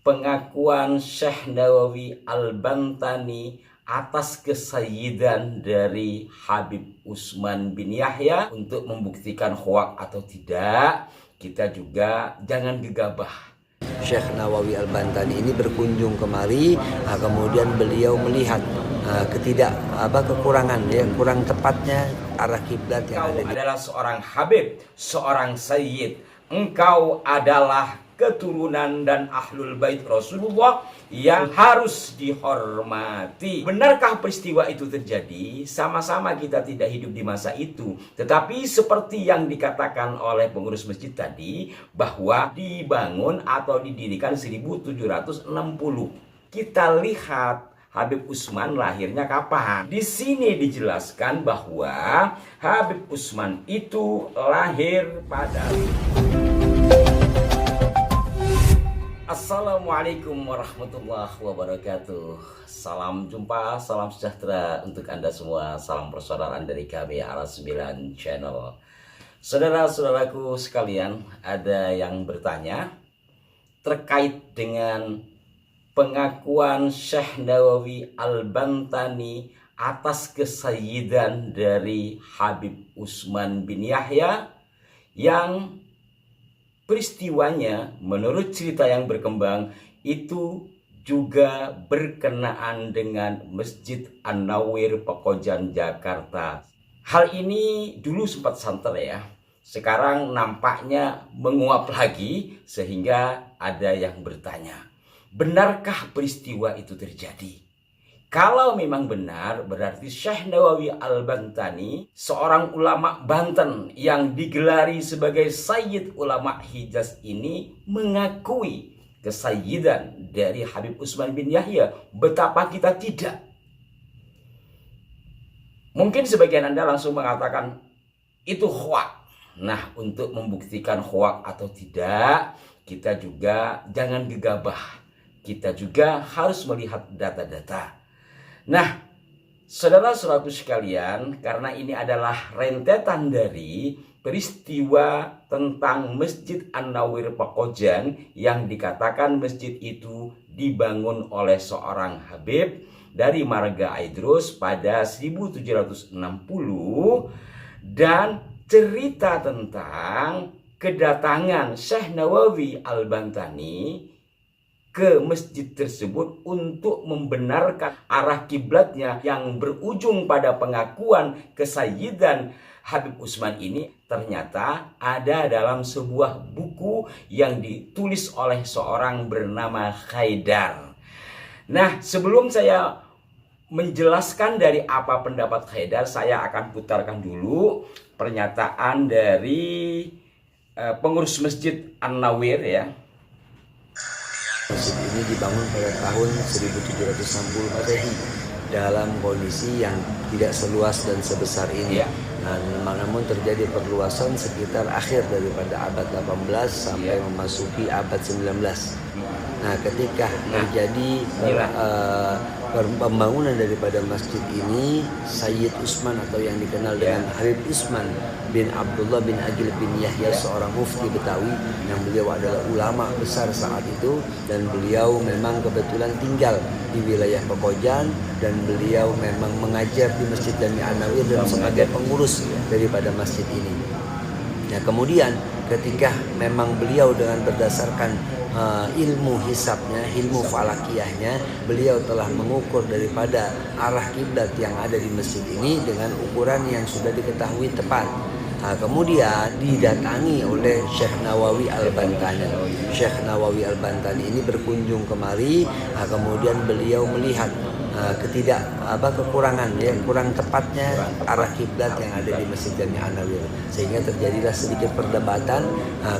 pengakuan Syekh Nawawi Al-Bantani atas kesayyidan dari Habib Utsman bin Yahya. Untuk membuktikan hoak atau tidak, kita juga jangan gegabah. Syekh Nawawi Al-Bantani ini berkunjung kemari, kemudian beliau melihat kekurangan, kurang tepatnya arah kiblat yang ada. Adalah seorang Habib, seorang Sayyid. Engkau adalah keturunan dan ahlul bait Rasulullah yang harus dihormati. Benarkah peristiwa itu terjadi? Sama-sama kita tidak hidup di masa itu. Tetapi seperti yang dikatakan oleh pengurus masjid tadi, bahwa dibangun atau didirikan 1760. Kita lihat Habib Utsman lahirnya kapan? Di sini dijelaskan bahwa Habib Utsman itu lahir pada Assalamualaikum warahmatullahi wabarakatuh. Salam jumpa, salam sejahtera untuk Anda semua. Salam persaudaraan dari kami Al9 Channel. Saudara-saudaraku sekalian, ada yang bertanya terkait dengan pengakuan Syekh Nawawi Al-Bantani atas kesayyidan dari Habib Utsman bin Yahya, yang peristiwanya menurut cerita yang berkembang itu juga berkenaan dengan Masjid An-Nawir Pekojan Jakarta. Hal ini dulu sempat santer ya, sekarang nampaknya menguap lagi sehingga ada yang bertanya, benarkah peristiwa itu terjadi? Kalau memang benar, berarti Syekh Nawawi Al-Bantani, seorang ulama Banten yang digelari sebagai Sayyid Ulama Hijaz ini, mengakui kesayyidan dari Habib Utsman bin Yahya. Betapa kita tidak. Mungkin sebagian Anda langsung mengatakan itu hoak. Nah, untuk membuktikan hoak atau tidak, kita juga jangan gegabah. Kita juga harus melihat data-data. Nah, saudara-saudaraku sekalian, karena ini adalah rentetan dari peristiwa tentang Masjid An-Nawir Pekojan yang dikatakan masjid itu dibangun oleh seorang Habib dari Marga Aidrus pada 1760, dan cerita tentang kedatangan Syekh Nawawi Al-Bantani ke masjid tersebut untuk membenarkan arah kiblatnya yang berujung pada pengakuan kesayyidan Habib Utsman ini, ternyata ada dalam sebuah buku yang ditulis oleh seorang bernama Haidar. Nah, sebelum saya menjelaskan dari apa pendapat Haidar, saya akan putarkan dulu pernyataan dari pengurus Masjid An-Nawir ya. Masjid ini dibangun pada tahun 1760 Masehi dalam kondisi yang tidak seluas dan sebesar ini. Namun terjadi perluasan sekitar akhir daripada abad 18 sampai memasuki abad 19. Nah, ketika terjadi pembangunan daripada masjid ini, Sayyid Utsman atau yang dikenal dengan Habib Utsman bin Abdullah bin Agil bin Yahya, seorang mufti Betawi yang beliau adalah ulama besar saat itu, dan beliau memang kebetulan tinggal di wilayah Pekojan, dan beliau memang mengajar di Masjid Jami An-Nawir dan sebagai pengurus daripada masjid ini. Nah, kemudian ketika memang beliau dengan berdasarkan ilmu hisabnya, ilmu falakiyahnya, beliau telah mengukur daripada arah kiblat yang ada di masjid ini dengan ukuran yang sudah diketahui tepat. Kemudian didatangi oleh Syekh Nawawi Al-Bantani. Syekh Nawawi Al-Bantani ini berkunjung kemari, kemudian beliau melihat kekurangan, kurang tepatnya arah kiblat yang ada di Masjid Jami An-Nawir, sehingga terjadilah sedikit perdebatan.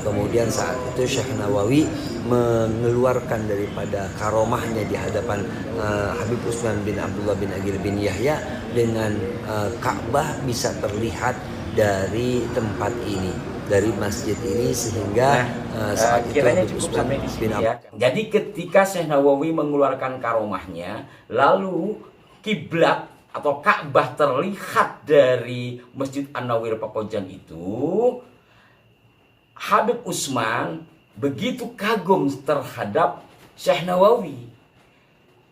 Kemudian saat itu Syekh Nawawi mengeluarkan daripada karomahnya di hadapan Habib Utsman bin Abdullah bin Agil bin Yahya, dengan Ka'bah bisa terlihat dari tempat ini, dari masjid ini, sehingga saat itu Habib Utsman bin Abdullah. Jadi ketika Syekh Nawawi mengeluarkan karomahnya, lalu kiblat atau Ka'bah terlihat dari Masjid An-Nawir Pekojan itu, Habib Utsman begitu kagum terhadap Syekh Nawawi.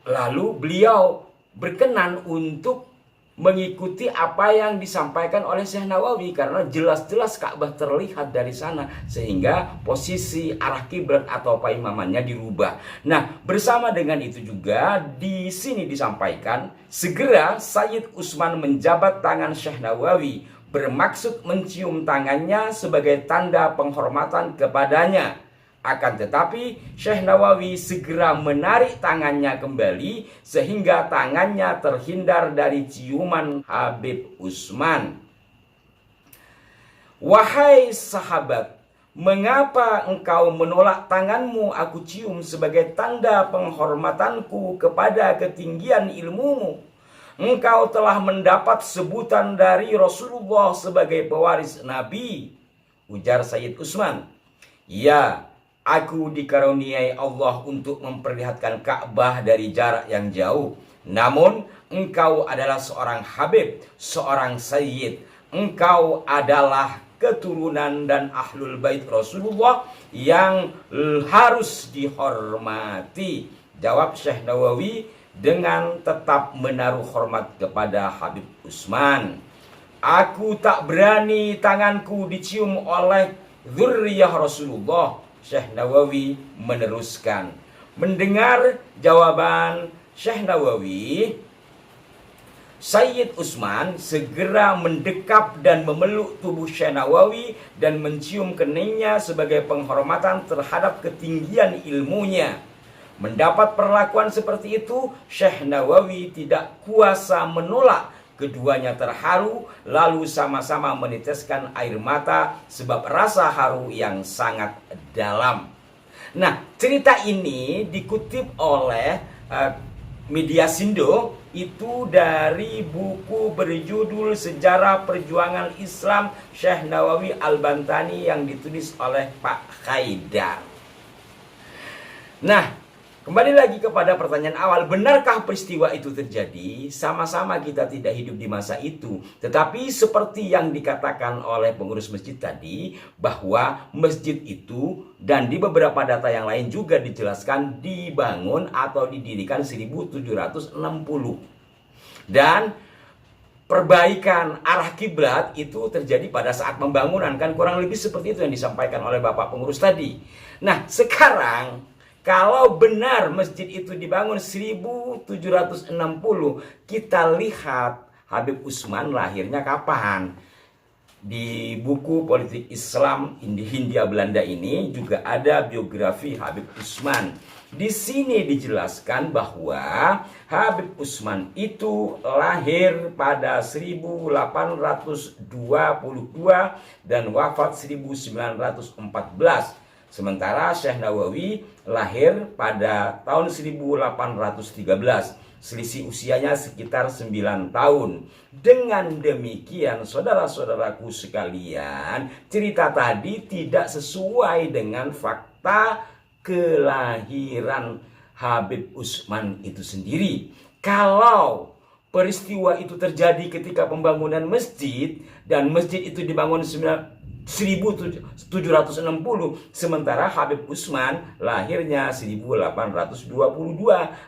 Lalu beliau berkenan untuk mengikuti apa yang disampaikan oleh Syekh Nawawi karena jelas-jelas Ka'bah terlihat dari sana sehingga posisi arah kiblat atau paimamannya dirubah. Nah, bersama dengan itu juga di sini disampaikan segera Sayyid Utsman menjabat tangan Syekh Nawawi bermaksud mencium tangannya sebagai tanda penghormatan kepadanya. Akan tetapi Syekh Nawawi segera menarik tangannya kembali sehingga tangannya terhindar dari ciuman Habib Utsman. Wahai sahabat, mengapa engkau menolak tanganmu aku cium sebagai tanda penghormatanku kepada ketinggian ilmumu? Engkau telah mendapat sebutan dari Rasulullah sebagai pewaris Nabi. Ujar Sayyid Utsman. Ya, aku dikaruniai Allah untuk memperlihatkan Ka'bah dari jarak yang jauh. Namun engkau adalah seorang Habib, seorang Sayyid. Engkau adalah keturunan dan ahlul bait Rasulullah yang harus dihormati. Jawab Syekh Nawawi dengan tetap menaruh hormat kepada Habib Utsman. Aku tak berani tanganku dicium oleh dzurriyyah Rasulullah. Syekh Nawawi meneruskan. Mendengar jawaban Syekh Nawawi, Sayyid Utsman segera mendekap dan memeluk tubuh Syekh Nawawi dan mencium keningnya sebagai penghormatan terhadap ketinggian ilmunya. Mendapat perlakuan seperti itu, Syekh Nawawi tidak kuasa menolak. Keduanya terharu, lalu sama-sama meneteskan air mata sebab rasa haru yang sangat dalam. Nah, cerita ini dikutip oleh media Sindo itu dari buku berjudul Sejarah Perjuangan Islam Syekh Nawawi Al-Bantani yang ditulis oleh Pak Haidar. Nah, kembali lagi kepada pertanyaan awal, benarkah peristiwa itu terjadi? Sama-sama kita tidak hidup di masa itu. Tetapi seperti yang dikatakan oleh pengurus masjid tadi, bahwa masjid itu dan di beberapa data yang lain juga dijelaskan dibangun atau didirikan 1760. Dan perbaikan arah kiblat itu terjadi pada saat pembangunan, kan kurang lebih seperti itu yang disampaikan oleh Bapak pengurus tadi. Nah, sekarang kalau benar masjid itu dibangun 1760, kita lihat Habib Utsman lahirnya kapan. Di buku Politik Islam Hindia Belanda ini juga ada biografi Habib Utsman. Di sini dijelaskan bahwa Habib Utsman itu lahir pada 1822 dan wafat 1914. Sementara Syekh Nawawi lahir pada tahun 1813. Selisih usianya sekitar 9 tahun. Dengan demikian, saudara-saudaraku sekalian, cerita tadi tidak sesuai dengan fakta kelahiran Habib Utsman itu sendiri. Kalau peristiwa itu terjadi ketika pembangunan masjid dan masjid itu dibangun 1760, sementara Habib Utsman lahirnya 1822,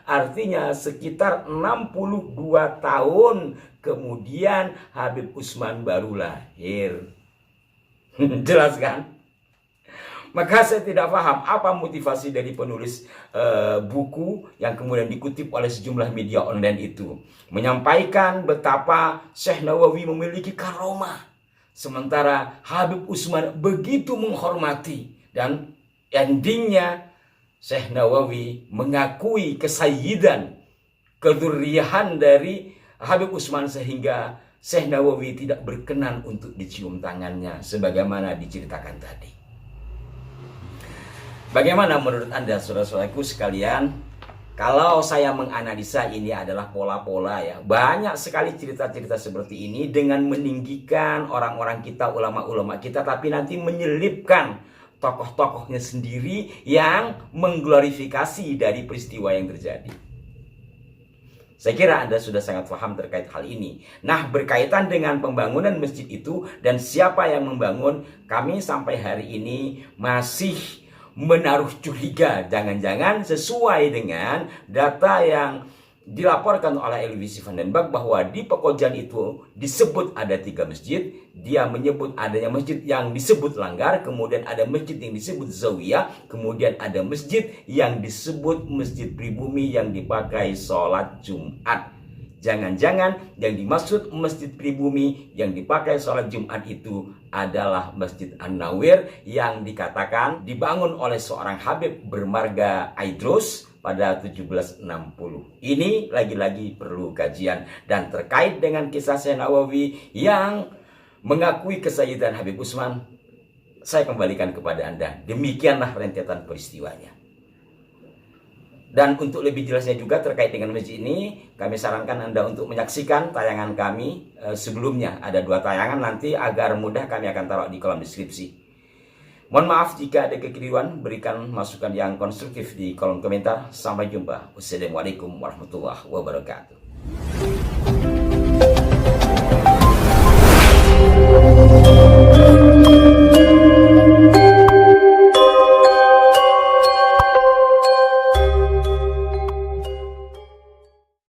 artinya sekitar 62 tahun kemudian Habib Utsman baru lahir. Jelas kan? Maka saya tidak paham apa motivasi dari penulis buku yang kemudian dikutip oleh sejumlah media online itu, menyampaikan betapa Syekh Nawawi memiliki karomah, sementara Habib Utsman begitu menghormati, dan endingnya Syekh Nawawi mengakui kesayyidan, kedzurriyahan dari Habib Utsman sehingga Syekh Nawawi tidak berkenan untuk dicium tangannya sebagaimana diceritakan tadi. Bagaimana menurut Anda, saudara-saudaraku sekalian? Kalau saya menganalisa ini adalah pola-pola ya. Banyak sekali cerita-cerita seperti ini dengan meninggikan orang-orang kita, ulama-ulama kita, tapi nanti menyelipkan tokoh-tokohnya sendiri yang mengglorifikasi dari peristiwa yang terjadi. Saya kira Anda sudah sangat paham terkait hal ini. Nah, berkaitan dengan pembangunan masjid itu dan siapa yang membangun, kami sampai hari ini masih menaruh curiga, jangan-jangan sesuai dengan data yang dilaporkan oleh Elvisi van den Berg bahwa di Pekojan itu disebut ada 3 masjid. Dia menyebut adanya masjid yang disebut langgar, kemudian ada masjid yang disebut zawiyah, kemudian ada masjid yang disebut masjid pribumi yang dipakai sholat Jumat. Jangan-jangan yang dimaksud masjid pribumi yang dipakai sholat Jumat itu adalah Masjid An-Nawir yang dikatakan dibangun oleh seorang Habib bermarga Aidrus pada 1760. Ini lagi-lagi perlu kajian. Dan terkait dengan kisah Syekh Nawawi yang mengakui kesayyidan Habib Utsman, saya kembalikan kepada Anda. Demikianlah rentetan peristiwanya. Dan untuk lebih jelasnya juga terkait dengan masjid ini, kami sarankan Anda untuk menyaksikan tayangan kami sebelumnya. Ada 2 tayangan nanti, agar mudah kami akan taruh di kolom deskripsi. Mohon maaf jika ada kekeliruan, berikan masukan yang konstruktif di kolom komentar. Sampai jumpa. Wassalamualaikum warahmatullahi wabarakatuh.